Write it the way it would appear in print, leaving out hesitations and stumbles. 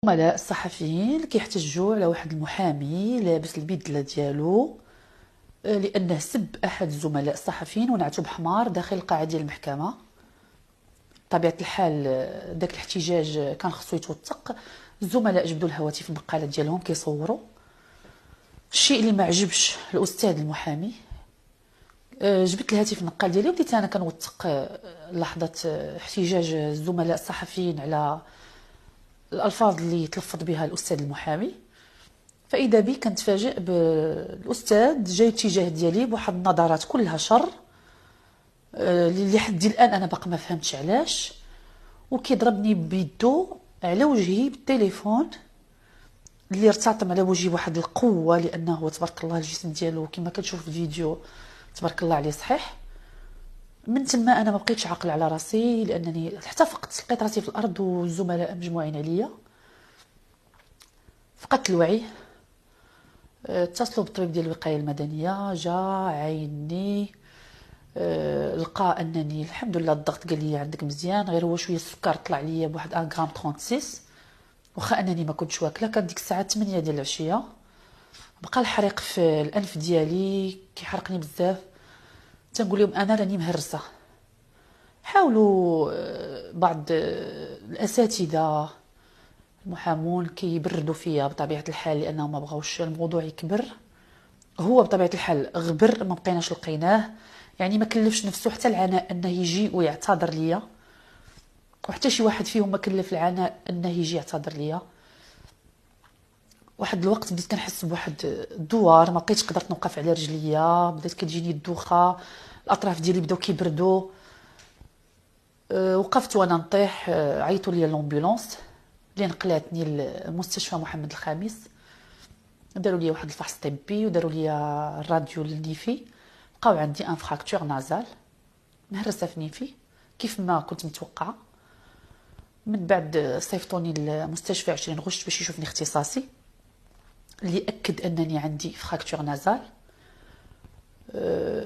الزملاء الصحفيين كيحتجوا على واحد المحامي لابس البدله ديالو لانه سب احد الزملاء الصحفيين ونعتو بحمار داخل القاعه ديال المحكمه. بطبيعه الحال داك الاحتجاج كان خصو يتوثق. الزملاء جبدوا الهواتف البقالات ديالهم كيصوروا. الشيء اللي ما عجبش الاستاذ المحامي، جبت الهاتف النقال ديالي وبديت انا كنوثق لحظه احتجاج الزملاء الصحفيين على الالفاظ اللي تلفظ بها الاستاذ المحامي. فاذا بي كنتفاجئ بالاستاذ جاي الاتجاه ديالي بواحد النظرات كلها شر، اللي لحد الان انا باقا ما فهمتش علاش، وكيضربني بيدو على وجهي بالتليفون اللي ارتطم على وجهي بواحد القوه، لانه تبارك الله الجسم ديالو كما كتشوف في الفيديو تبارك الله عليه صحيح. من تما انا ما بقيتش عاقل على راسي، لانني حتى لقيت راسي في الارض والزملاء مجموعين عليا. فقدت الوعي. اتصلوا بالطبيب ديال الوقايه المدنيه، جا عيني، لقى انني الحمد لله الضغط قال لي عندك مزيان، غير هو شويه السكر طلع ليا بواحد 1 غرام 36. واخا انني ما كنتش واكله، كانت ديك الساعه 8 ديال العشيه. بقى الحريق في الانف ديالي كيحرقني بزاف. تنقول لهم انا راني مهرسه. حاولوا بعض الاساتذه المحامون كيبردوا فيا بطبيعه الحال، لانهم ما بغاوش الموضوع يكبر. هو بطبيعه الحال غبر، ما بقيناش لقيناه، يعني ما كلفش نفسه حتى العناء انه يجي ويعتذر ليا، وحتى شي واحد فيهم ما كلف العناء انه يجي يعتذر ليا. واحد الوقت بديت كنحس بواحد الدوار، ما بقيتش قدرت نوقف على رجليا، بدات كتجيني الدوخه، الاطراف ديالي بداو كيبردوا. وقفت وانا نطيح. عيطوا لي لومبولونس اللي نقلاتني لمستشفى محمد الخامس. داروا لي واحد الفحص طبي وداروا لي الراديو النيفي، لقاو عندي ان فراكتور نازال، مهرسه في نيفي كيف ما كنت متوقعه. من بعد صيفطوني لمستشفى 20 غشت باش يشوفني اختصاصي اللي اكد انني عندي فراكتور نازال.